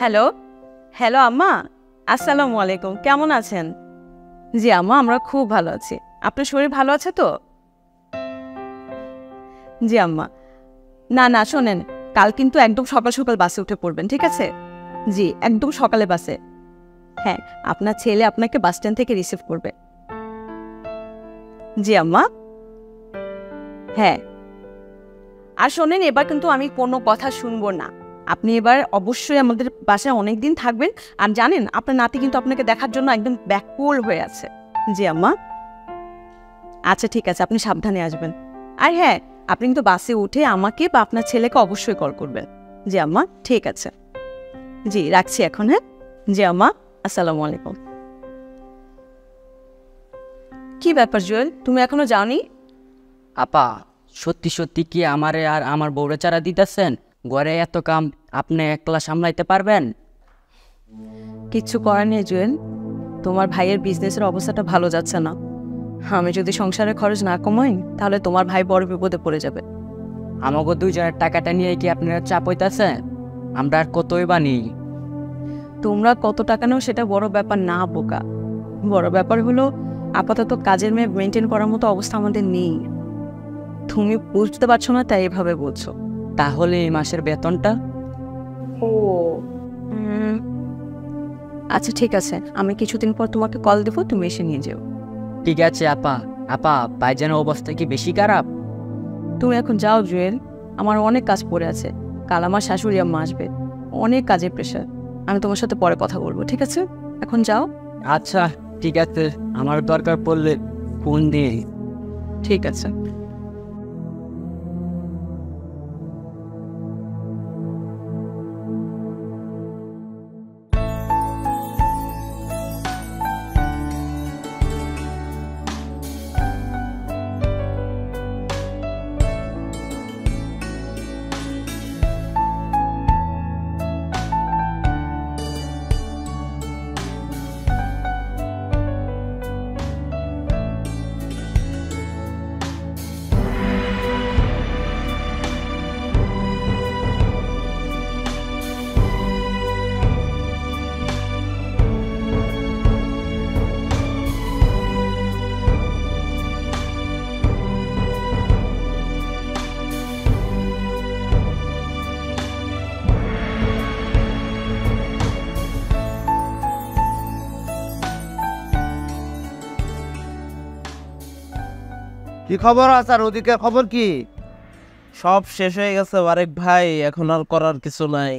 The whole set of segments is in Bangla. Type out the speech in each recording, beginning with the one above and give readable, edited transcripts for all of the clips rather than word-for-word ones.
হ্যালো হ্যালো আম্মা, আসসালামু আলাইকুম। কেমন আছেন? জি আম্মা, আমরা খুব ভালো আছি। আপনার শরীর ভালো আছে তো? জি আম্মা। না না, শোনেন, কাল কিন্তু একদম সকাল সকাল বাসে উঠে পড়বেন, ঠিক আছে? জি, একদম সকালে বাসে। হ্যাঁ, আপনার ছেলে আপনাকে বাস স্ট্যান্ড থেকে রিসিভ করবে। জি আম্মা। হ্যাঁ, আর শোনেন, এবার কিন্তু আমি কোনো কথা শুনবো না। আপনি এবার অবশ্যই আমাদের বাসায় অনেক দিন থাকবেন। আর জানেন, আপনার নাতি কিন্তু আপনাকে দেখার জন্য একদম ব্যাকুল হয়ে আছে। জি আম্মা। আচ্ছা ঠিক আছে, আপনি সাবধানে আসবেন। আর হ্যাঁ, আপনি কিন্তু বাসে উঠে আমাকে বা আপনার ছেলেকে অবশ্যই কল করবেন। জি আম্মা, ঠিক আছে। জি, রাখছি এখন। হ্যাঁ, জি আম্মা, আসসালামু আলাইকুম। কি ব্যাপার জুয়েল, তুমি এখনো যাওনি? আপা, সত্যি সত্যি কি আমারে আর আমার বউরে চারা দিতেছেন? ঘরে এত কাম আপনি একলা সামলাইতে পারবেন? কিচ্ছু করার নেই জুয়েল, তোমার ভাইয়ের বিজনেসের অবস্থাটা ভালো যাচ্ছে না। আমি যদি সংসারের খরচ না কমাই, তাহলে তোমার ভাই বড় বিপদে পড়ে যাবে। আমাকে 2 জনের টাকাটা নিয়ে কি আপনারা চাপ হইতেছে? আমরা আর কতই বানি। তোমরা কত টাকা নাও সেটা বড় ব্যাপার না বোকা। বড় ব্যাপার হলো, আপাতত কাজের মেয়ে মেনটেন করার মতো অবস্থা আমাদের নেই। তুমি বুঝতে পারছো না, তাই এভাবে বলছো। তাহলে এই মাসের বেতনটা? ও, আচ্ছা ঠিক আছে, আমি কিছুদিন পর তোমাকে কল দেবো, তুমি এসে নিয়ে যেও। ঠিক আছে আপা। আপা, ভাইজানের অবস্থা কি বেশি খারাপ? তুমি এখন যাও জুয়েল, আমার অনেক কাজ পড়ে আছে। কাল আমার শাশুড়ি আম্মা আসবে, অনেক কাজের প্রেশার। আমি তোমার সাথে পরে কথা বলবো, ঠিক আছে? এখন যাও। আচ্ছা ঠিক আছে, আমার দরকার পড়লে ফোন দিয়ে। ঠিক আছে। কি খবর আসার ওদিকে খবর কি? সব শেষ হয়ে গেছে আরেক ভাই, এখন আর করার কিছু নাই।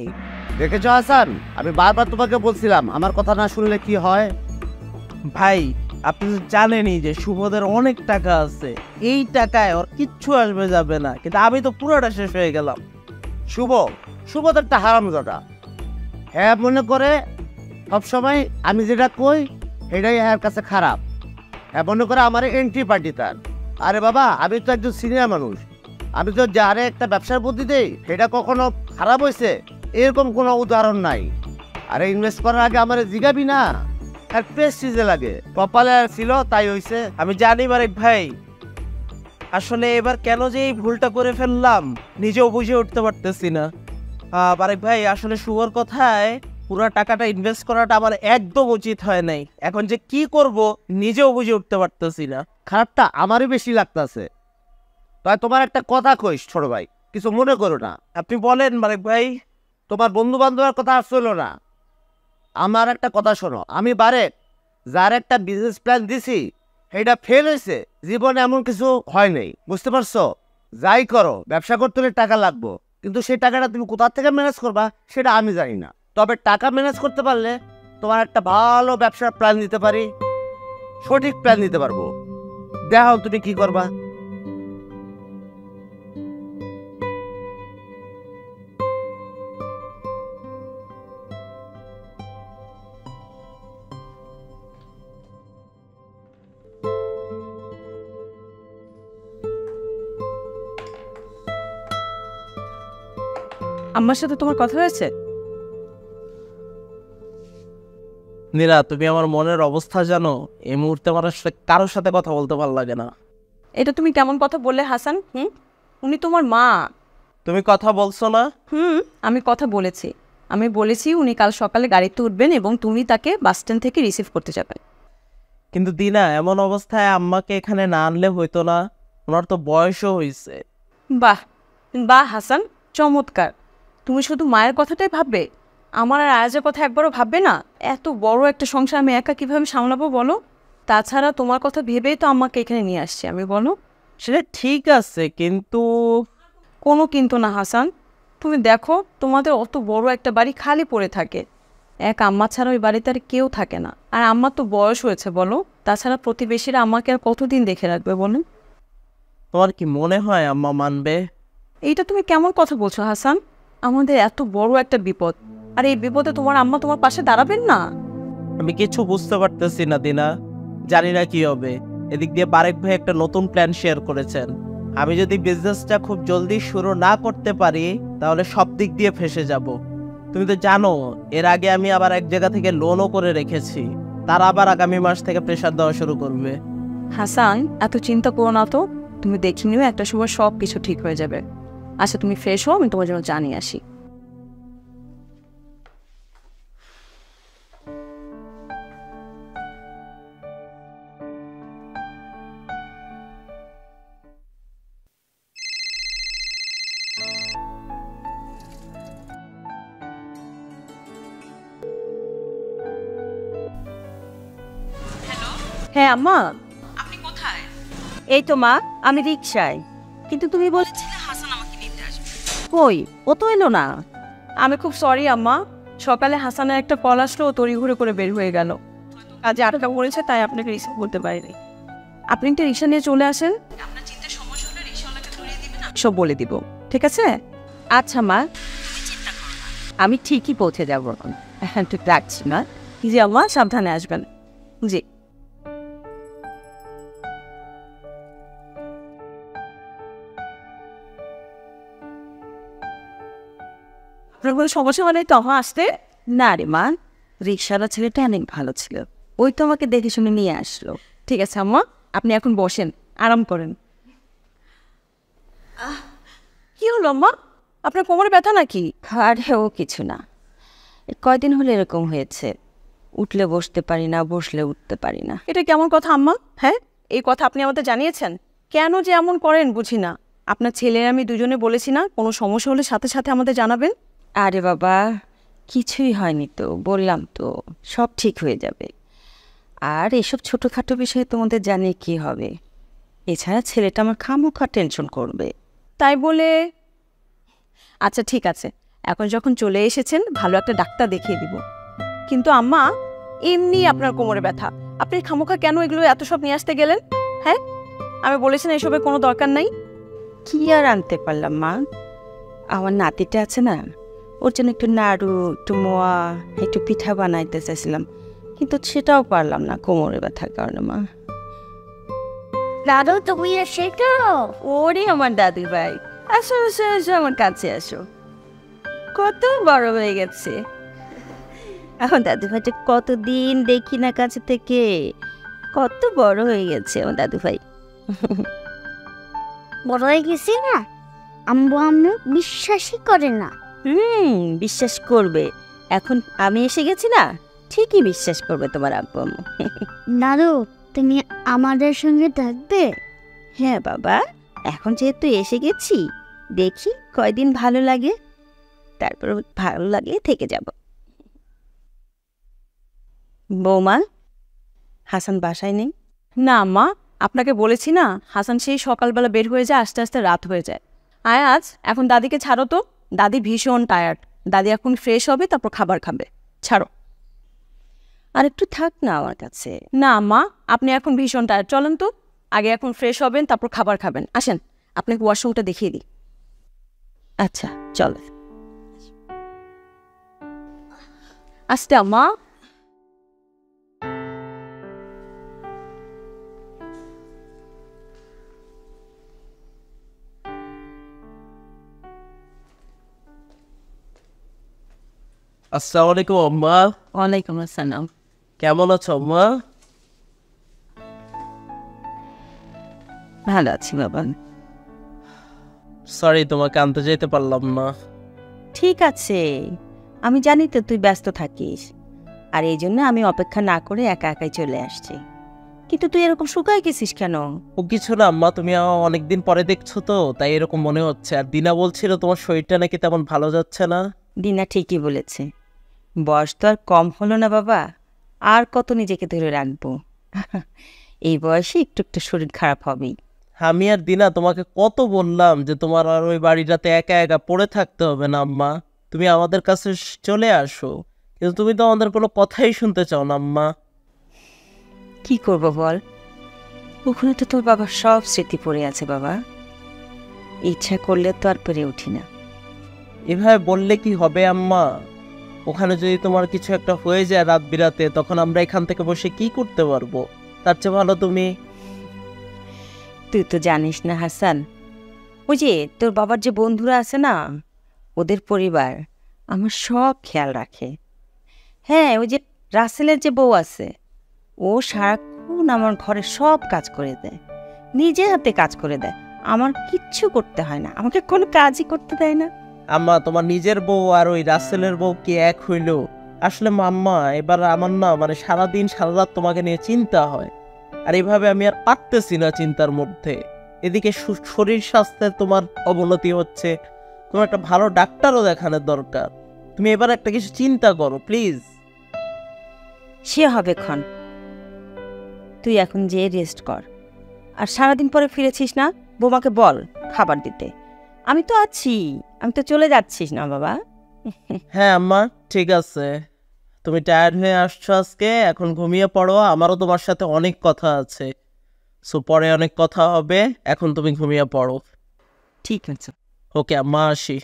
দেখেছো হাসান, আমি বারবার তোমাকে বলছিলাম আমার কথা না শুনলে কি হয়। ভাই, আপনি তো জানেনই যে শুভদের অনেক টাকা আছে, এই টাকায় ওর কিচ্ছু আসবে যাবে না, কিন্তু আমি তো পুরোটা শেষ হয়ে গেলাম। শুভ শুভ তো একটা হারামজাদা। হ্যাঁ, মনে করে সবসময় আমি যেটা কই সেটাই এর কাছে খারাপ। হ্যাঁ, মনে করে আমার এন্ট্রি পার্টি তার। আরে বাবা, আমি তো একজন সিনিয়র মানুষ, আমি তো যারে একটা ব্যবসার বুদ্ধি দেই সেটা কখনো খারাপ হয়েছে এরকম কোনো উদাহরণ নাই। আরে ইনভেস্ট করার আগে আমার জিগাবি না, আর প্রেস্টিজে লাগে, কপালে ছিল তাই হয়েছে। আমি জানি আরেক ভাই, আসলে এবার কেন যে এই ভুলটা করে ফেললাম নিজেও বুঝে উঠতে পারতেছি না। আরেক ভাই, আসলে শুভর কথায় পুরো টাকাটা ইনভেস্ট করাটা আমার একদম উচিত হয় নাই। এখন যে কি করব নিজেও বুঝে উঠতে পারতেছি না। খারাপটা আমারই বেশি লাগতেছে। তাই তোমার একটা কথা কইস ছোট ভাই, কিছু মনে করো না। আপনি বলেন আরেক ভাই। তোমার বন্ধু বান্ধবের কথা আসলো না, আমার একটা কথা শোনো। আমি যার একটা বিজনেস প্ল্যান দিছি সেটা ফেল হয়েছে, জীবনে এমন কিছু হয় নাই, বুঝতে পারছো? যাই করো, ব্যবসা করতে হলে টাকা লাগবো, কিন্তু সেই টাকাটা তুমি কোথা থেকে ম্যানেজ করবা সেটা আমি জানি না। তবে টাকা ম্যানেজ করতে পারলে তোমার একটা ভালো ব্যবসার প্ল্যান দিতে পারি, সঠিক প্ল্যান দিতে পারবো। দেখো তুমি কি করবা। আম্মার সাথে তোমার কথা হয়েছে? নীলা, তুমি আমার মনের অবস্থা জানো। এই মুহূর্তে আমার আসলে কারোর সাথে কথা বলতে ভালো লাগে না। এটা তুমি কেমন কথা বললে হাসান? উনি তোমার মা। তুমি কথা বলছো না? আমি কথা বলেছি। আমি বলেছি উনি কাল সকালে গাড়িতে উঠবেন এবং তুমি তাকে বাস স্ট্যান্ড থেকে রিসিভ করতে যাবেন। কিন্তু দিনা, এমন অবস্থায় আম্মাকে এখানে না আনলে হইতো না? ওনার তো বয়সও হয়েছে। বাহ বাহ হাসান, চমৎকার। তুমি শুধু মায়ের কথাটাই ভাববে, আমার আর আয়াজের কথা একবারও ভাববে না? এত বড় একটা সংসার আমি একা কীভাবে সামলাবো বলো? তাছাড়া তোমার কথা ভেবেই তো আমাকে এখানে নিয়ে আসছি আমি, বলো। সেটা ঠিক আছে, কিন্তু কোনো কিন্তু না হাসান, তুমি দেখো তোমাদের অত বড় একটা বাড়ি খালি পড়ে থাকে, এক আম্মা ছাড়া ওই বাড়িতে আর কেউ থাকে না। আর আম্মার তো বয়স হয়েছে বলো, তাছাড়া প্রতিবেশীরা আমাকে আর কতদিন দেখে রাখবে বলেন? তোমার কি মনে হয় আম্মা মানবে? এইটা তুমি কেমন কথা বলছো হাসান? আমাদের এত বড় একটা বিপদ, আর এই বিপদে তোমার আম্মা তোমার পাশে দাঁড়াবেন না? আমি কিছু বুঝতে পারতেছি না দিনা, জানি না কি হবে। এদিক দিয়ে বারেক ভাই একটা নতুন প্ল্যান শেয়ার করেছেন। আমি যদি বিজনেসটা খুব জলদি শুরু না করতে পারি তাহলে সব দিক দিয়ে ফেসে যাব। তুমি তো জানো এর আগে আমি আবার এক জায়গা থেকে লোনও করে রেখেছি, তারা আবার আগামী মাস থেকে প্রেশার দেওয়া শুরু করবে। হাসান, এত চিন্তা করো না তো, তুমি দেখে নিও একটা সময় সব কিছু ঠিক হয়ে যাবে। আচ্ছা তুমি ফ্রেশ হও, আমি তোমার জন্য জানিয়ে আসি। হ্যাঁ আম্মা, আপনি কোথায়? এই তো মা, আমি রিকশায়। কিন্তু তুমি বলেছিলে হাসান আমাকে নিতে আসবে, কই ও তো এলো না। আমি খুব সরি আম্মা, সকালে হাসানের একটা কল আসলো, ও তড়িঘড়ি করে বের হয়ে গেল, কাজে আটকা পড়েছে, তাই আপনাকে রিসিভ করতে পারিনি। আপনি একটা রিক্সা নিয়ে চলে আসেন, আপনার চিন্তা সমস্যা হলে রিক্সাওয়ালাকে ধরিয়ে দিবেন, সব বলে দিব, ঠিক আছে? আচ্ছা মা, আমি ঠিকই পৌঁছে যাবো। হ্যাঁ ঠিক রাখছি মা। জি আম্মা, সাবধানে আসবেন। জি। আপনার কোনো সমস্যা হলে তো আমার আসতে। না রে মা, রিক্সাওয়ালা ছেলেটা অনেক ভালো ছিল, ওই তো আমাকে দেখে শুনে নিয়ে আসলো। ঠিক আছে আম্মা, আপনি এখন বসেন, আরাম করেন। কি হলো আম্মা, আপনার কোমরে ব্যথা নাকি? আরে ও কিছু না, কয়দিন হলে এরকম হয়েছে, উঠলে বসতে পারি না, বসলে উঠতে পারি না। এটা কেমন কথা আম্মা? হ্যাঁ, এই কথা আপনি আমাদের জানিয়েছেন? কেন যে এমন করেন বুঝি না। আপনার ছেলে আমি দুজনে বলেছি না, কোনো সমস্যা হলে সাথে সাথে আমাদের জানাবেন। আরে বাবা, কিছুই হয়নি তো, বললাম তো সব ঠিক হয়ে যাবে। আর এসব ছোটোখাটো বিষয়ে তোমাদের জানিয়ে কি হবে? এছাড়া ছেলেটা আমার খামোখা টেনশন করবে। তাই বলে আচ্ছা ঠিক আছে, এখন যখন চলে এসেছেন ভালো একটা ডাক্তার দেখিয়ে দিব। কিন্তু আম্মা, এমনি আপনার কোমরে ব্যথা, আপনি খামোখা কেন এগুলো এত সব নিয়ে আসতে গেলেন? হ্যাঁ, আমি বলেছেন এসবের কোনো দরকার নাই। কি আর আনতে পারলাম মা, আমার নাতিটা আছে না, ওর জন্য একটু নাড়ু, একটু মোয়া, একটু পিঠা বানাইতে চাইছিলাম, কিন্তু সেটাও পারলাম না কোমরে ব্যথার কারণে মা। দাদু তুমি এসেছো? ওরে আমার দাদি ভাই, আসো আসো আসো, আমার কাছে আসো। কত বড় হয়ে গেছে এখন দাদু ভাইটা, কতদিন দেখি না কাছে থেকে, কত বড় হয়ে গেছে আমার দাদু ভাই। বড় হয়ে গেছি না, আম্মু আম্মু বিশ্বাসই করে না। বিশ্বাস করবে, এখন আমি এসে গেছি না, ঠিকই বিশ্বাস করবে তোমার আব্বু আম্মু। দাদু তুমি আমাদের সঙ্গে থাকবে? হ্যাঁ বাবা, এখন যেহেতু এসে গেছি, দেখি কয়দিন ভালো লাগে, তারপর ভালো লাগলে থেকে যাব। বৌমা, হাসান বাসায় নেই? না আম্মা, আপনাকে বলেছি না, হাসান সেই সকালবেলা বের হয়ে যায়, আস্তে আস্তে রাত হয়ে যায়। আয়াজ, এখন দাদিকে ছাড়ো তো, দাদি ভীষণ টায়ার্ড, দাদি এখন ফ্রেশ হবে, তারপর খাবার খাবে, ছাড়ো। আর একটু থাক না আমার কাছে। না আম্মা, আপনি এখন ভীষণ টায়ার্ড, চলেন তো, আগে এখন ফ্রেশ হবেন, তারপর খাবার খাবেন। আসেন, আপনাকে ওয়াশরুমটা দেখিয়ে দিই। আচ্ছা চল। আস্তে আম্মা। আসসালামু আলাইকুম আম্মা। ওয়ালাইকুম আসসালাম। কেমন আছো আম্মা? ভালো আছি বাবা। সরি তোমাকে আনতে যেতে পারলাম না। ঠিক আছে, আমি জানি তো তুই ব্যস্ত থাকিস, আর এই জন্য আমি অপেক্ষা না করে একা একাই চলে আসছি। কিন্তু তুই এরকম শুকায় গেছিস কেন? ও কিছু না আম্মা, তুমি অনেকদিন পরে দেখছো তো তাই এরকম মনে হচ্ছে। আর দিনা বলছিল তোমার শরীরটা নাকি তেমন ভালো যাচ্ছে না। দিনা ঠিকই বলেছে, বয়স তো আর কম হলো না বাবা, আর কত নিজেকে ধরে রাখবো। এই বয়সে একটু একটু শরীর খারাপ হবেই। আমি আর দিনা তোমাকে কত বললাম যে তোমার আর ওই বাড়িটাতে একা একা পড়ে থাকতে হবে না আম্মা, তুমি আমাদের কাছে চলে আসো। কিন্তু তুমি তো আমাদের কোনো কথাই শুনতে চাও না আম্মা। কি করব বল, ওখানে তো তোর বাবার সব স্মৃতি পড়ে আছে বাবা, ইচ্ছা করলে তো আর পেরে উঠি না। এভাবে বললে কি হবে আম্মা? ওখানে যদি তোমার কিছু একটা হয়ে যায় রাত বিরাতে, তখন আমরা এখান থেকে বসে কি করতে পারবো? তার চেয়ে ভালো তুমি। তুই তো জানিস না হাসান, ওই যে তোর বাবার যে বন্ধুরা আছে না, ওদের পরিবার আমার সব খেয়াল রাখে। হ্যাঁ, ওই যে রাসেলের যে বউ আছে, ও সারাক্ষণ আমার ঘরে সব কাজ করে দেয়, নিজে হাতে কাজ করে দেয়, আমার কিচ্ছু করতে হয় না, আমাকে কোনো কাজই করতে দেয় না। আম্মা, তোমার নিজের বউ আর ওই রাসেলের বউ কি এক হইল? আসলে মাম্মা, এবার আমার না মানে সারাদিন সারা রাত তোমাকে নিয়ে চিন্তা হয়, আর এভাবে আমি আর পারতেছি না চিন্তার মধ্যে। এদিকে শরীর স্বাস্থ্যের তোমার অবনতি হচ্ছে, তোমার একটা ভালো ডাক্তারও দেখানোর দরকার। তুমি এবার একটা কিছু চিন্তা করো প্লিজ। সে হবে ক্ষণ, তুই এখন যেয়ে রেস্ট কর। আর সারাদিন পরে ফিরেছিস না, বৌমাকে বল খাবার দিতে। আমি তো আছি, আমি তো চলে যাচ্ছিস না বাবা। হ্যাঁ আম্মা, ঠিক আছে। তুমি টায়ার্ড হয়ে আসছো আজকে, এখন ঘুমিয়ে পড়ো। আমারও তোমার সাথে অনেক কথা আছে, সো পরে অনেক কথা হবে। এখন তুমি ঘুমিয়ে পড়ো। ঠিক আছে। ওকে আম্মা, আসি।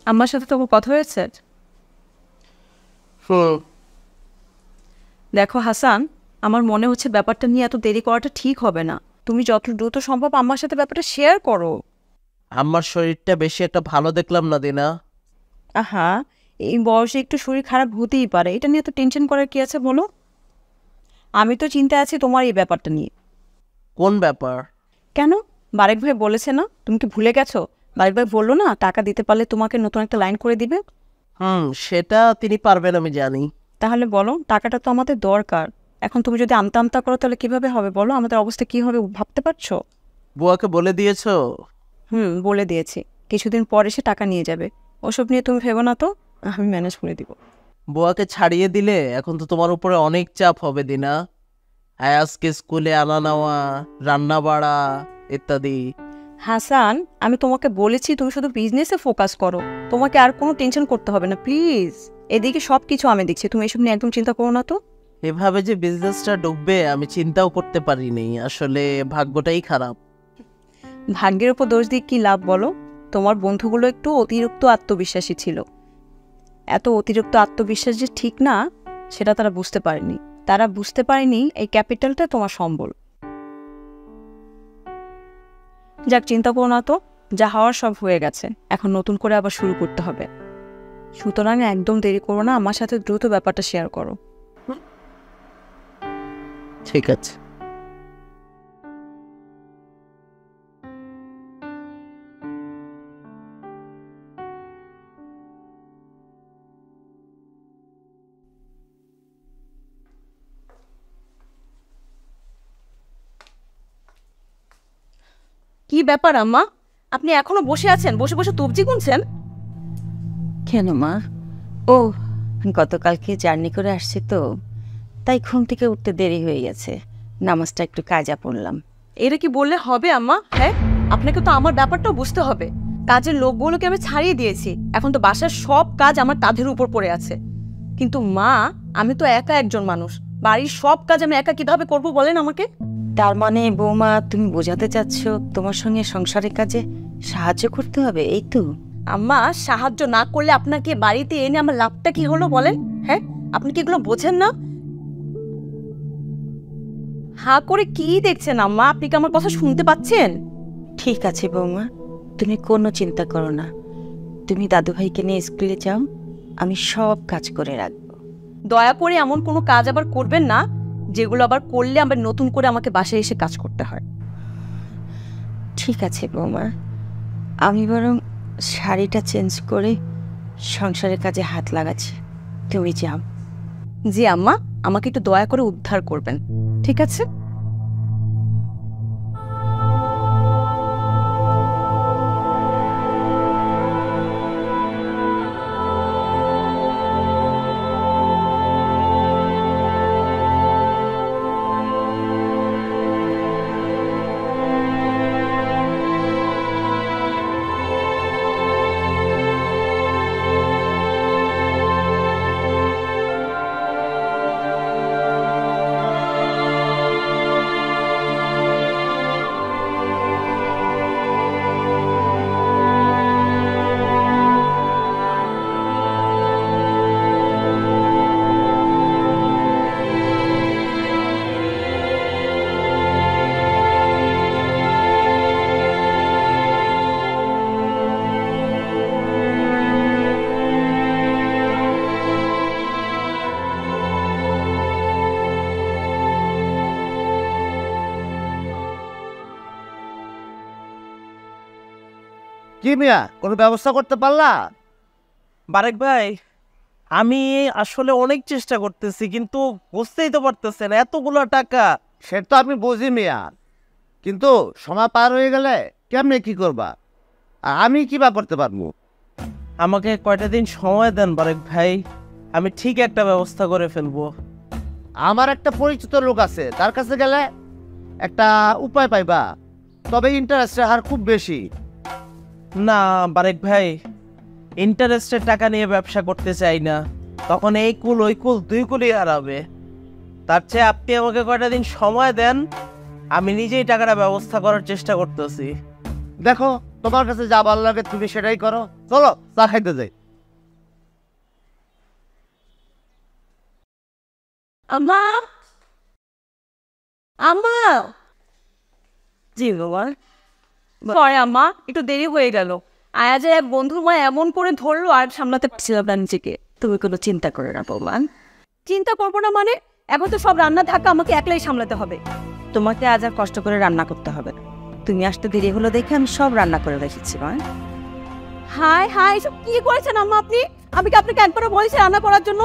আমার সাথে তোমার কথা হয়েছে? দেখো হাসান, আমার মনে হচ্ছে ব্যাপারটা নিয়ে এত দেরি করাটা ঠিক হবে না। তুমি যত দ্রুত সম্ভব আমার সাথে ব্যাপারটা শেয়ার করো। আমার শরীরটা বেশি একটা ভালো দেখলাম না দিনা। আহা, এই বয়সে একটু শরীর খারাপ হতেই পারে, এটা নিয়ে তো টেনশন করার কি আছে বলো? আমি তো চিন্তায় আছি তোমার এই ব্যাপারটা নিয়ে। কোন ব্যাপার? কেন, বারেক ভাই বলেছে না? তুমি কি ভুলে গেছো? বারেক ভাই বললো না টাকা দিতে পারলে তোমাকে নতুন একটা লাইন করে দিবে। সেটা তিনি পারবেন, আমি জানি। তাহলে বলো, টাকাটা তো আমাদের দরকার। এখন তুমি যদি আমতা আমতা করো তাহলে কিভাবে হবে বলো? আমাদের অবস্থা কি হবে ভাবতে পারছো? বুয়াকে বলে দিয়েছো? বলে দিয়েছি, কিছুদিন পরে সে টাকা নিয়ে যাবে। ওসব নিয়ে তুমি ভেবো না তো, আমি ম্যানেজ করে দিব। বুয়াকে ছাড়িয়ে দিলে এখন তো তোমার উপরে অনেক চাপ হবে দিনা। আয়াজকে স্কুলে আনা নেওয়া, রান্না বাড়া ইত্যাদি। হাসান, আমি তোমাকে বলেছি তুমি শুধু বিজনেসে ফোকাস করো, তোমাকে আর কোনো টেনশন করতে হবে না প্লিজ। এদিকে সব কিছু আমি দেখছি, তুমি এসব নিয়ে একদম চিন্তা করো না তো। এভাবে যে বিজনেসটা ডুববে আমি চিন্তাও করতে পারিনি, আসলে ভাগ্যটাই খারাপ। ভাগ্যের উপর দোষ দিয়ে কি লাভ বলো? তোমার বন্ধুগুলো একটু অতিরিক্ত আত্মবিশ্বাসী ছিল। এত অতিরিক্ত আত্মবিশ্বাস যে ঠিক না, সেটা তারা বুঝতে পারেনি। তারা বুঝতে পারেনি এই ক্যাপিটালটা তোমার সম্বল। যাক, চিন্তা করো না তো, যা হওয়ার সব হয়ে গেছে, এখন নতুন করে আবার শুরু করতে হবে। সুতরাং একদম দেরি করো না, আমার সাথে দ্রুত ব্যাপারটা শেয়ার করো। ঠিক আছে। কি ব্যাপার আম্মা, আপনি এখনো বসে আছেন? বসে বসে তবজি গুনছেন কেন মা? ও, গতকালকে জার্নি করে আসছি তো, তাই ঘুম থেকে উঠতে দেরি হয়ে গেছে, নামাজটা একটু কাজা পড়লাম। এটা কি বললে হবে আম্মা? হ্যাঁ, আপনাকে তো আমার ব্যাপারটাও বুঝতে হবে। কাজের লোকগুলোকে আমি ছাড়িয়ে দিয়েছি, এখন তো বাসার সব কাজ আমার কাঁধের উপর পড়ে আছে। কিন্তু মা, আমি তো একা একজন মানুষ, বাড়ির সব কাজ আমি একা কিভাবে করব বলেন আমাকে? তার মানে বৌমা, তুমি বোঝাতে চাচ্ছ তোমার সঙ্গে সংসারের কাজে সাহায্য করতে হবে, এই তো? আম্মা, সাহায্য না করলে আপনাকে বাড়িতে এনে আমার লাভটা কি হলো বলেন? হ্যাঁ, আপনি কি এগুলো বোঝেন না? হাঁ করে কি দেখছেন আম্মা? আপনি কি আমার কথা শুনতে পাচ্ছেন? ঠিক আছে বৌমা, তুমি কোনো চিন্তা করো না। তুমি দাদু ভাইকে নিয়ে স্কুলে যাও, আমি সব কাজ করে রাখবো। দয়া করে এমন কোনো কাজ আবার করবেন না যেগুলো আবার করলে আবার নতুন করে আমাকে বাসায় এসে কাজ করতে হয়। ঠিক আছে বৌমা, আমি বরং শাড়িটা চেঞ্জ করে সংসারের কাজে হাত লাগাচ্ছি, তুমি যাও। জি আম্মা, আমাকে একটু দয়া করে উদ্ধার করবেন, ঠিক আছে? কি মিয়া, কোনো ব্যবস্থা করতে পারলা? বারেক ভাই, আমি আসলে অনেক চেষ্টা করতেছি, কিন্তু বুঝতেই তো পারতেছেন এতগুলো টাকা। সে তো আমি বুঝি মিয়া, কিন্তু সময় পার হয়ে গেলে কেমনে কি করবা? আর আমি কি বা করতে পারবো? আমাকে কয়টা দিন সময় দেন বারেক ভাই, আমি ঠিক একটা ব্যবস্থা করে ফেলবো। আমার একটা পরিচিত লোক আছে, তার কাছে গেলে একটা উপায় পাইবা, তবে ইন্টারেস্টের হার খুব বেশি। না বারেক ভাই, ইন্টারেস্টের টাকা নিয়ে ব্যবসা করতে চাই না, তখন এই কুল ওই কুল দুই কুলই হারাবে। তার চেয়ে আপনি আমাকে কয়টা দিন সময় দেন, আমি নিজেই টাকাটা ব্যবস্থা করার চেষ্টা করতেছি। দেখো, তোমার কাছে যা ভালো লাগে তুমি সেটাই করো। চলো চা খাইতে যাই। আম্মা, আম্মা। জি বাবা, সরি আম্মা, একটু দেরি হয়ে গেল। আয়াজের এক বন্ধুর মা এমন করে ধরলো আর সামলাতে পারছিলাম না নিজেকে। তুমি কোনো চিন্তা করো না বৌমা, চিন্তা করবো না মানে? এখন তো সব রান্না ধাক্কা আমাকে একলাই সামলাতে হবে। তোমাকে আজ আর কষ্ট করে রান্না করতে হবে না। তুমি আসতে দেরি হলো দেখে আমি সব রান্না করে রেখেছি মা। হাই হাই, এসব কি করেছেন আম্মা আপনি? আমি কি আপনাকে একবারও বলেছি রান্না করার জন্য?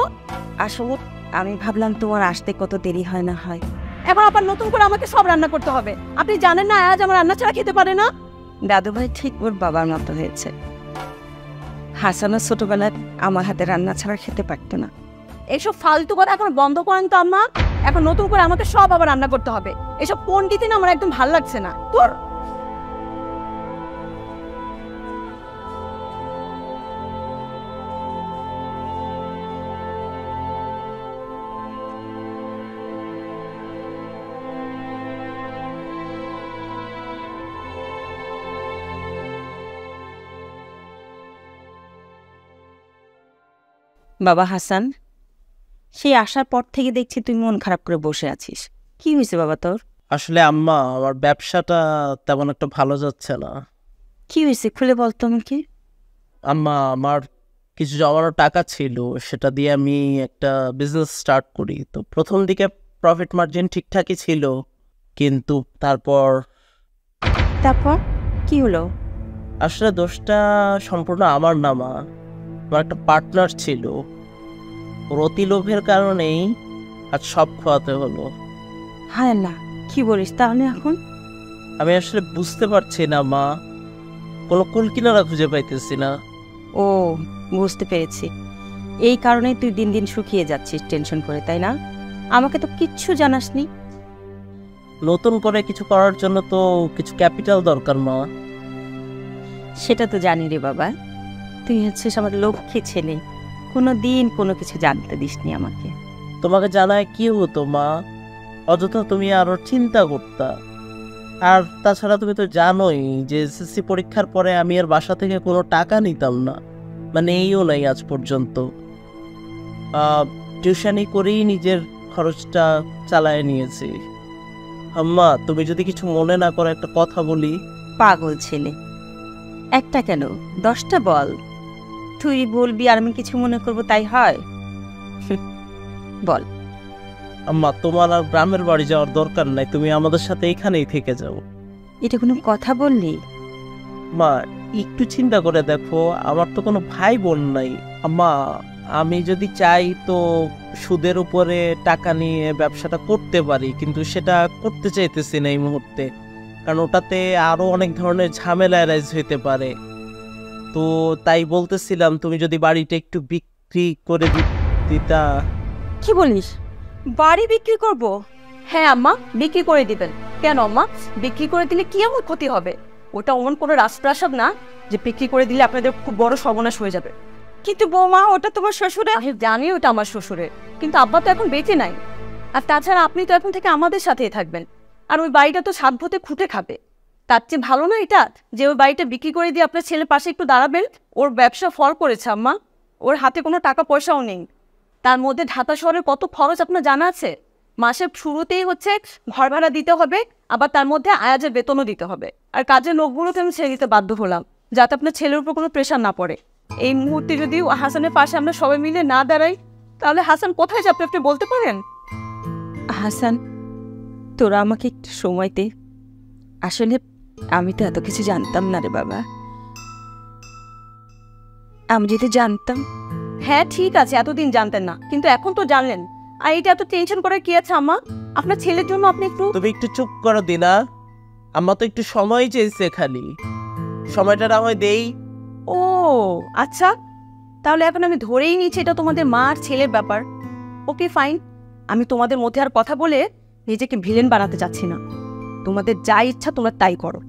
আসলে আমি ভাবলাম তোমার আসতে কত দেরি হয় না হয়। এখন আবার নতুন করে আমাকে সব রান্না করতে হবে? আপনি জানেন না আয়াজ আমার রান্না ছাড়া খেতে পারে না? দাদু ভাই ঠিক ওর বাবার মতো হয়েছে। হাসানও ছোটবেলায় আমার হাতে রান্না ছাড়া খেতে পারতো না। এইসব ফালতু কথা এখন বন্ধ করেন তো আম্মা। এখন নতুন করে আমাকে সব আবার রান্না করতে হবে। এসব পণ্ডিতি না আমার একদম ভাল লাগছে না। তোর বাবা হাসান, সেই আসার পর থেকে দেখছি তুই মন খারাপ করে বসে আছিস। কি হয়েছে বাবা তোর? আসলে আম্মা, আমার ব্যবসাটা তেমন একটা ভালো যাচ্ছে না। কি হয়েছে খুলে বল তো আমাকে। আম্মা, আমার কিছু জমানো টাকা ছিল, সেটা দিয়ে আমি একটা বিজনেস স্টার্ট করি। তো প্রথম দিকে প্রফিট মার্জিন ঠিকঠাকই ছিল, কিন্তু তারপর কি হলো? আসলে দোষটা সম্পূর্ণ আমার না মা। আমার একটা পার্টনার ছিল, ওর অতি লোভের কারণেই আজ সব খোয়াতে হলো। হায় না, কি বলিস তাহলে এখন? আমি আসলে বুঝতে পারছি না মা, কোনো কুলকিনারা খুঁজে পাইতেছি না। ও, বুঝতে পেরেছি। এই কারণেই তুই দিন দিন শুকিয়ে যাচ্ছিস টেনশন করে, তাই না? আমাকে তো কিচ্ছু জানাসনি। নতুন করে কিছু করার জন্য তো কিছু ক্যাপিটাল দরকার মা। সেটা তো জানি রে বাবা, তুই হচ্ছিস আমার লক্ষ্মী ছেলে, কোনো দিন কোনো কিছু জানতে দিসনি আমাকে। তোমাকে জানায় কি হতো মা, অযথা তুমি আরো চিন্তা করতা। আর তাছাড়া তুমি তো জানোই যে এসএসসি পরীক্ষার পরে আমি আর বাসা থেকে কোনো টাকা নিতাম না, মানে এইও নাই আজ পর্যন্ত। টিউশনি করেই নিজের খরচটা চালায় নিয়েছি। আম্মা তুমি যদি কিছু মনে না করো একটা কথা বলি। পাগল ছেলে, একটা কেন 10টা বল। তুই বলবি আর আমি কিছু মনে করব তাই হয়? বল। আম্মা তোমার আর গ্রামের বাড়ি যাওয়ার দরকার নাই, তুমি আমাদের সাথে এখানেই থেকে যাও। এটা কোনো কথা বললি? মা একটু চিন্তা করে দেখো, আমার তো কোনো ভাই বোন নাই। আম্মা আমি যদি চাই তো সুদের উপরে টাকা নিয়ে ব্যবসাটা করতে পারি, কিন্তু সেটা করতে চাইতেছি না এই মুহূর্তে, কারণ ওটাতে আরো অনেক ধরনের ঝামেলা রাইজ হইতে পারে। তো তাই বলতেছিলাম তুমি যদি বাড়িটা একটু বিক্রি করে দিতা। কি বলিস, বাড়ি বিক্রি করব? হ্যাঁ আম্মা, বিক্রি করে দিবেন। কেন আম্মা, বিক্রি করে দিলে কি এমন ক্ষতি হবে? ওটা অমন কোনো রাজপ্রাসাদ না যে বিক্রি করে দিলে আপনাদের খুব বড় সর্বনাশ হয়ে যাবে। কিন্তু বৌমা, ওটা তোমার শ্বশুরে। আমি জানি ওটা আমার শ্বশুরের, কিন্তু আব্বা তো এখন বেঁচে নাই। আর তাছাড়া আপনি তো এখন থেকে আমাদের সাথেই থাকবেন, আর ওই বাড়িটা তো সাধ্যতে খুঁটে খাবে। তার চেয়ে ভালো না এটা যে ওই বাড়িটা বিক্রি করে দিয়ে আপনার ছেলের পাশে একটু দাঁড়াবেন। ওর ব্যবসা ফল করেছে আম্মা, ওর হাতে কোনো টাকা পয়সাও নেই। তার মধ্যে ঢাকা শহরের কত খরচ আপনার জানা আছে? মাসের শুরুতেই হচ্ছে ঘর ভাড়া দিতে হবে, আবার তার মধ্যে আয়াজের বেতনও দিতে হবে। আর কাজের লোকগুলোকে আমি ছেড়ে দিতে বাধ্য হলাম, যাতে আপনার ছেলের উপর কোনো প্রেশার না পড়ে। এই মুহূর্তে যদি হাসানের পাশে আমরা সবাই মিলে না দাঁড়াই, তাহলে হাসান কোথায় যাবে আপনি বলতে পারেন? হাসান, তোরা আমাকে একটু সময় দে। আসলে আমি তো এত কিছু জানতাম না রে বাবা। আমি যদি জানতাম। হ্যাঁ ঠিক আছে, এতদিন জানতেন না, কিন্তু এখন তো জানলেন। আর এটা এত টেনশন করে কি আছে আম্মা? আপনার ছেলের জন্য আপনি একটু তুমি একটু চুপ করো দিনা, আম্মা তো একটু সময় চেয়েছে, খালি সময়টা না হয় দেই। ও আচ্ছা, তাহলে এখন আমি ধরেই নিচ্ছি এটা তোমাদের মা আর ছেলের ব্যাপার। ওকে ফাইন, আমি তোমাদের মধ্যে আর কথা বলে নিজেকে ভিলেন বানাতে চাচ্ছি না। তোমাদের যা ইচ্ছা তোমরা তাই করো।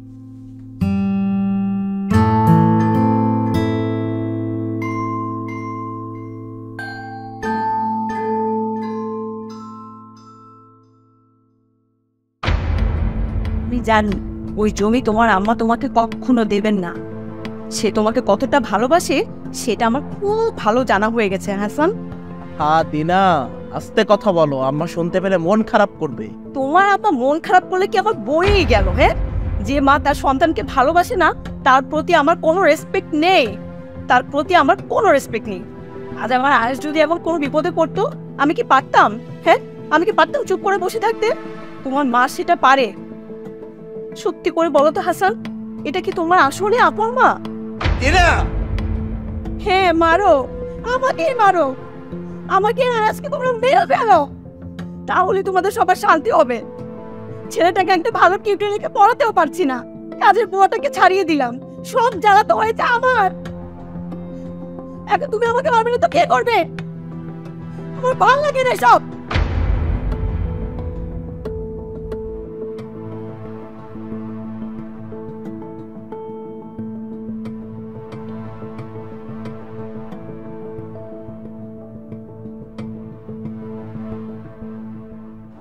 আমি জানি ওই জমি তোমার আম্মা তোমাকে কখনো দেবেন না। সে তোমাকে কতটা ভালোবাসে সেটা আমার খুব ভালো জানা হয়ে গেছে হাসান। দিনা আস্তে কথা বলো, আম্মা শুনতে পেলে মন খারাপ করবে। তোমার আব্বা মন খারাপ করলে কি আমার বইই গেল? হ্যাঁ, যে মা তার সন্তানকে ভালোবাসে না তার প্রতি আমার কোনো রেসপেক্ট নেই, তার প্রতি আমার কোনো রেসপেক্ট নেই। আজ আমার আজ যদি এমন কোনো বিপদে পড়তো, আমি কি পারতাম? হ্যাঁ, আমি কি পারতাম চুপ করে বসে থাকতে? তোমার মা সেটা পারে। সত্যি করে বলো তো হাসান, এটা কি তোমার আসলে আপন মা? হ্যাঁ মারো, আমাকে মারো, আমাকে আজকে তোমরা মেরে ফেলো, তাহলে তোমাদের সবার শান্তি হবে। ছেলেটাকে একটা ভালো টিউটর লিখে পড়াতেও পারছি না, কাজের বুয়াটাকে ছাড়িয়ে দিলাম, সব জ্বালা তো হয়েছে আমার। এখন তুমি আমাকে মারবে না তো কে করবে? আমার ভালো লাগে না সব।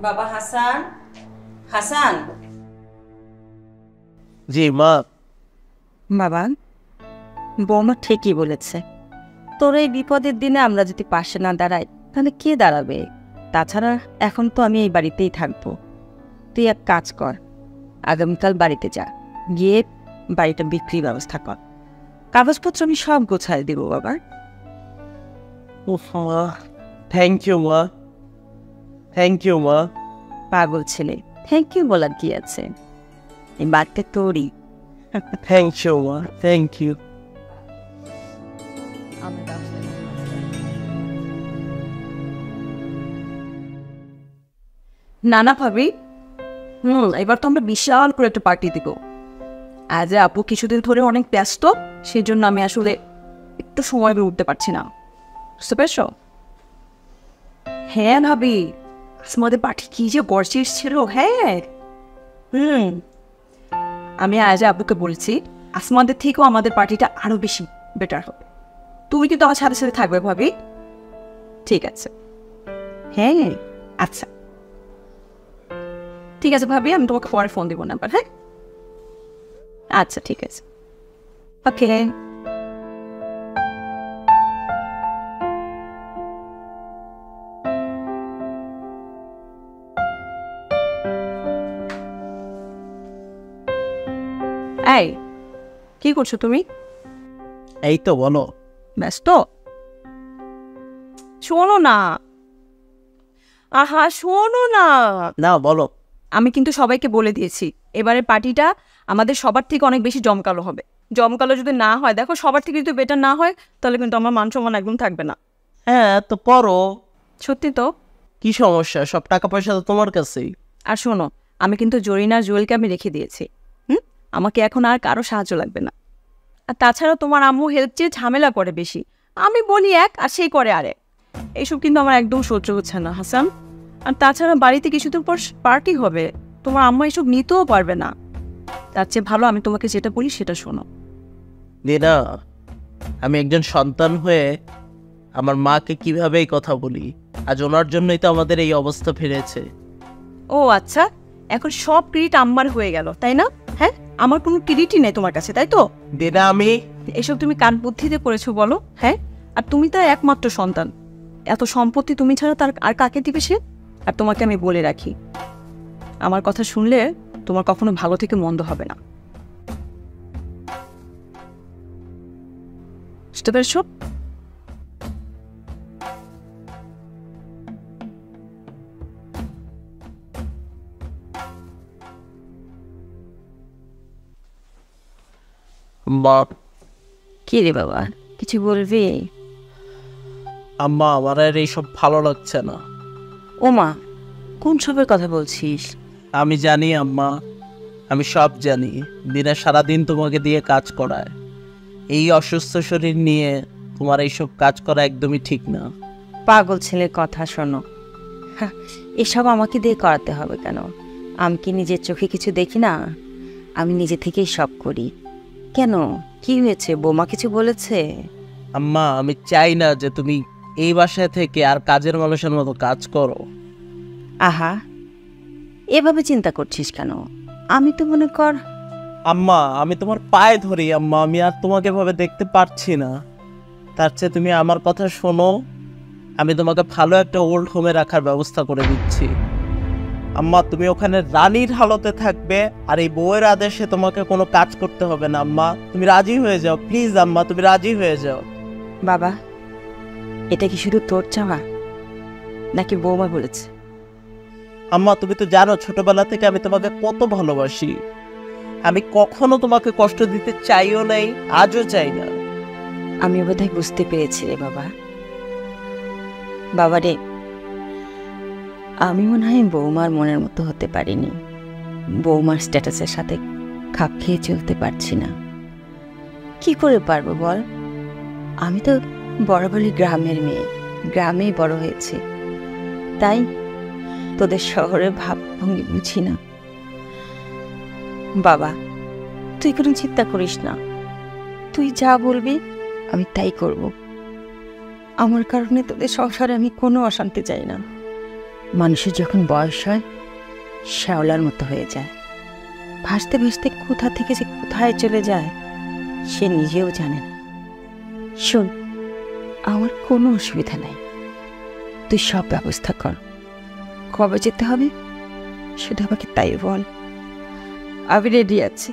বাবা হাসান, হাসান। জি মা। বাবা, বৌমা ঠিকই বলেছে। তোর এই বিপদের দিনে আমরা যদি পাশে না দাঁড়াই তাহলে কে দাঁড়াবে? তাছাড়া এখন তো আমি এই বাড়িতেই থাকবো। তুই এক কাজ কর, আগামীকাল বাড়িতে যা, গিয়ে বাড়িটা বিক্রির ব্যবস্থা কর। কাগজপত্র আমি সব গোছায় দেবো বাবা। থ্যাংক ইউ মা, থ্যাংক ইউ মা। পাগল ছেলে, থ্যাংক ইউ বলার কি আছে? এই বাড়িতে তোরই। থ্যাংক ইউ মা, থ্যাংক ইউ। না না ভাবি, এবার তো আমরা বিশাল করে একটা পার্টি দিব। আজ আপু কিছুদিন ধরে অনেক ব্যস্ত, সেই জন্য আমি আসলে একটু সময় বের উঠতে পারছি না, বুঝতে পারছো? হ্যাঁ ভাবি, আমাদের পার্টি কি যে গর্জিয়াস ছিল। হ্যাঁ আমি আজ আপুকে বলছি আসমাদের থেকেও আমাদের পার্টিটা আরো বেশি বেটার হবে। তুমি কিন্তু আমার সাথে সাথে থাকবে ভাবি, ঠিক আছে? হ্যাঁ আচ্ছা ঠিক আছে ভাবি, আমি তোমাকে পরে ফোন দেবো নাম্বার। হ্যাঁ আচ্ছা ঠিক আছে, ওকে। এই কি করছো তুমি? এই তো বলো। ব্যস্ত? শোনো না, আহা শোনো না। না বলো। আমি কিন্তু সবাইকে বলে দিয়েছি এবারের পার্টিটা আমাদের সবার থেকে অনেক বেশি জমকালো হবে। জমকালো যদি না হয়, দেখো সবার থেকে যদি বেটার না হয় তাহলে কিন্তু আমার মান সম্মান একদম থাকবে না। হ্যাঁ তো করো। সত্যি তো। কি সমস্যা? সব টাকা পয়সা তো তোমার কাছেই। আর শোনো, আমি কিন্তু জরিনা আর জুয়েলকে আমি রেখে দিয়েছি। আমাকে এখন আর কারো সাহায্য লাগবে না। আর তাছাড়া তোমার আম্মু হেল্প চেয়ে ঝামেলা করে বেশি। আমি বলি এক আর সেই করে আরেক। এইসব কিন্তু আমার একদম সহ্য হচ্ছে না হাসান। আর তাছাড়া বাড়িতে কিছুদিন পর পার্টি হবে, তোমার আম্মা এসব নিতেও পারবে না। তার চেয়ে ভালো আমি তোমাকে যেটা বলি সেটা শোনো। দিনা, আমি একজন সন্তান হয়ে আমার মাকে কিভাবে এই কথা বলি? আজ ওনার জন্যই তো আমাদের এই অবস্থা ফিরেছে। ও আচ্ছা, এখন সব ক্রেডিট আম্মার হয়ে গেল তাই না? হ্যাঁ, আমার কোনো ক্রেডিটই নেই তোমার কাছে, তাই তো? দিনা, আমি এসব তুমি কার বুদ্ধিতে করেছো বলো? হ্যাঁ, আর তুমি তার একমাত্র সন্তান। এত সম্পত্তি তুমি ছাড়া তার আর কাকে দিবে সে? আর তোমাকে আমি বলে রাখি, আমার কথা শুনলে তোমার কখনো ভালো থেকে মন্দ হবে না, বুঝতে পেরেছো? মা, কি রে বাবা, কিছু বলবি? আম্মা, আমার আর এইসব ভালো লাগছে না। ও মা, কোন সবের কথা বলছিস? আমি জানি আম্মা, আমি সব জানি। দিনে সারাদিন তোমাকে দিয়ে কাজ করায়। এই অসুস্থ শরীর নিয়ে তোমার এইসব কাজ করা একদমই ঠিক না। পাগল ছেলের কথা শোনো। এসব আমাকে দিয়ে করাতে হবে কেন? আমি কি নিজের চোখে কিছু দেখি না? আমি নিজে থেকেই সব করি। কেন, কি হয়েছে? বৌমা কিছু বলেছে? আম্মা, আমি চাই না যে তুমি এই বাসায় থেকে আর কাজের মানুষের মতো কাজ করো। আহা, এভাবে চিন্তা করছিস কেন? আমি তো মনে কর। আম্মা, আমি তোমার পায়ে ধরি আম্মা, আমি আর তোমাকে ভাবে দেখতে পারছি না। তার চেয়ে তুমি আমার কথা শোনো, আমি তোমাকে ভালো একটা ওল্ড হোমে রাখার ব্যবস্থা করে দিচ্ছি। আম্মা, তুমি ওখানে রানীর হালতে থাকবে, আর এই বউয়ের আদেশে তোমাকে কোনো কাজ করতে হবে না। আম্মা, তুমি রাজি হয়ে যাও প্লিজ। আম্মা, তুমি রাজি হয়ে যাও। বাবা, এটা কি শুধু তোর চাওয়া নাকি বৌমা বলেছে? আম্মা, তুমি তো জানো ছোটবেলা থেকে আমি তোমাকে কত ভালোবাসি। আমি কখনো তোমাকে কষ্ট দিতে চাইও নাই, আজও চাই না। আমি বোধহয় বুঝতে পেরেছি রে বাবা। বাবা রে, আমি মনে হয় বৌমার মনের মতো হতে পারিনি। বৌমার স্ট্যাটাসের সাথে খাপ খেয়ে চলতে পারছি না। কি করে পারবো বল? আমি তো বরাবরই গ্রামের মেয়ে, গ্রামেই বড় হয়েছি। তাই তোদের শহরের ভাবভঙ্গি বুঝি না। বাবা, তুই কোনো চিন্তা করিস না। তুই যা বলবি আমি তাই করব। আমার কারণে তোদের সংসারে আমি কোনো অশান্তি চাই না। মানুষের যখন বয়স হয়, শ্যাওলার মতো হয়ে যায়, ভাসতে ভাসতে কোথা থেকে যে কোথায় চলে যায় সে নিজেও জানে না। শোন, আমার কোনো অসুবিধা নাই, তুই সব ব্যবস্থা কর। কবে যেতে হবে শুধু আমাকে তাই বল, আমি রেডি আছি।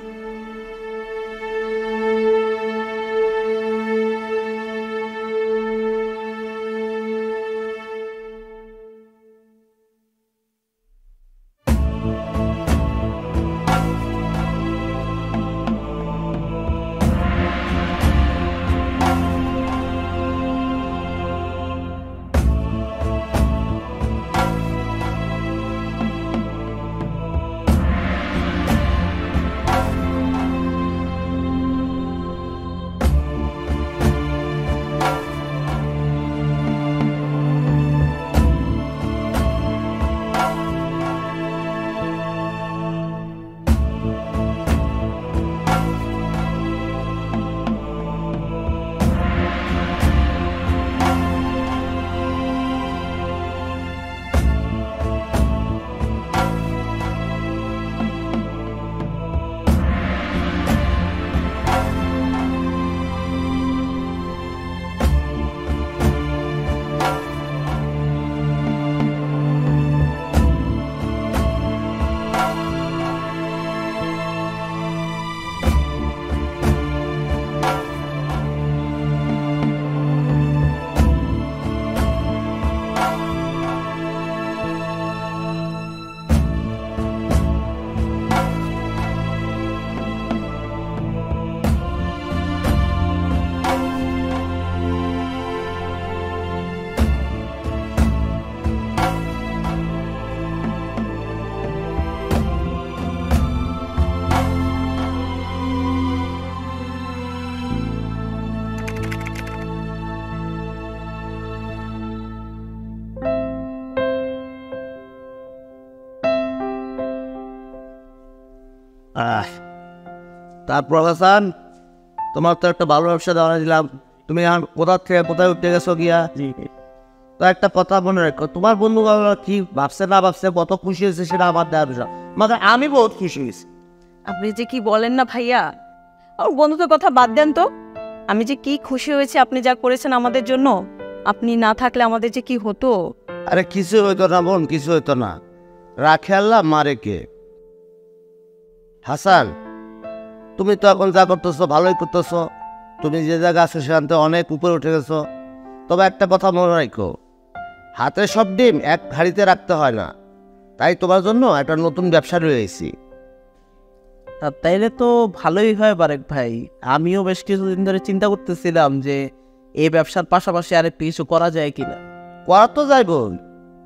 তারপর হাসান, তোমার তো একটা ভালো ব্যবসা দেওয়া দিলাম, তুমি এখন কোথা থেকে কোথায় উঠে গেছো গিয়া। তো একটা কথা মনে রাখো, তোমার বন্ধু কি ভাবছে না ভাবছে, কত খুশি হয়েছে সেটা আমার দেওয়ার বিষয়, মানে আমি বহুত খুশি হয়েছি। আপনি যে কি বলেন না ভাইয়া, ওর বন্ধুদের কথা বাদ দেন তো। আমি যে কি খুশি হয়েছি আপনি যা করেছেন আমাদের জন্য। আপনি না থাকলে আমাদের যে কি হতো। আরে কিছু হইতো না বোন, কিছু হইতো না, রাখে আল্লাহ মারে কে। হাসান, তুমি তো এখন যা করতেছো ভালোই করতেছো, তুমি যে জায়গা আছো সেখান থেকে অনেক উপরে উঠে গেছো। তবে একটা কথা মনে রাখো, হাতে সব ডিম এক হাঁড়িতে রাখতে হয় না। তাই তোমার জন্য একটা নতুন ব্যবসা রয়েছি। তাইলে তো ভালোই হয় বারেক ভাই। আমিও বেশ কিছুদিন ধরে চিন্তা করতেছিলাম যে এই ব্যবসার পাশাপাশি আর একটু কিছু করা যায় কিনা। করা তো যাই বোন,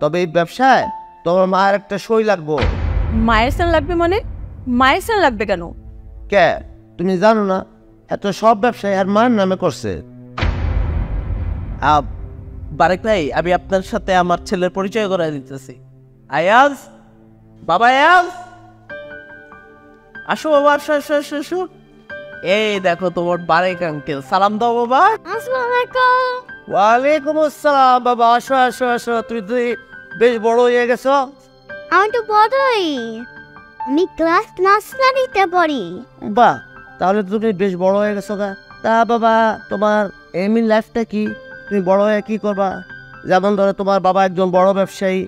তবে এই ব্যবসায় তোমার মায়ের একটা সই লাগবো। মায়ের সান লাগবে মানে? মায়ের সান লাগবে কেন? কে তুমি জানো না, এত সব ব্যবসায় আর মায়ের নামে করছে। বারেক ভাই, আমি আপনার সাথে আমার ছেলের পরিচয় করে দিতেছি। আয়াজ, বাবা আয়াজ, আসো বাবা, আসো আসো আসো আসো। এই দেখো তোমার বারেক আঙ্কেল, সালাম দাও বাবা। আসসালামু আলাইকুম। ওয়ালাইকুম আসসালাম বাবা, আসো আসো আসো। তুই বেশ বড় হয়ে গেছো। আমি তো বড়ই, আমি ক্লাস নার্সারিতে পড়ি। বাহ, তাহলে তুমি বেশ বড় হয়ে গেছো গা। তা বাবা, তোমার এমনি লাইফটা কি? তুমি বড় হয়ে কি করবা? যেমন ধরো তোমার বাবা একজন বড় ব্যবসায়ী,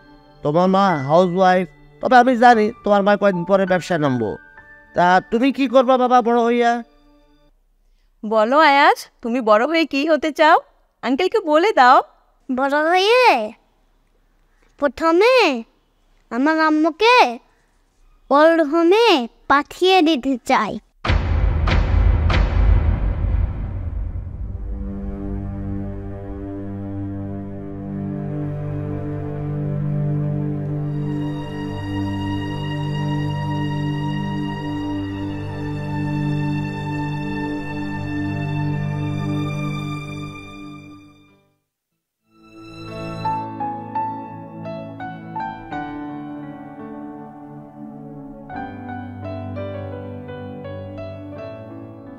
তোমার মা হাউস ওয়াইফ। তবে আমি জানি তোমার মা কয়েকদিন পরে ব্যবসায় নামবো। তা তুমি কি করবা বাবা বড় হইয়া? বলো আয়াজ, তুমি বড় হয়ে কি হতে চাও? আঙ্কেলকে বলে দাও। বড় হয়ে প্রথমে আমার আম্মুকে ওল্ড হোমে পাঠিয়ে দিতে চাই।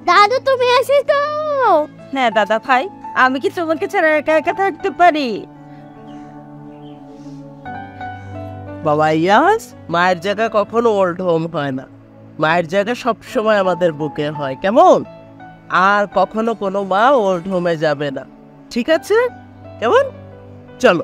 দাদু তুমি এসেছো? হ্যাঁ দাদা ভাই, আমি কি তোমাকে ছাড়া একা একা থাকতে পারি? বাবা ইয়াস, মায়ের জায়গা কখনো ওল্ড হোম হয় না। মায়ের জায়গা সবসময় আমাদের বুকে হয়, কেমন? আর কখনো কোনো মা ওল্ড হোমে যাবে না, ঠিক আছে? কেমন? চলো।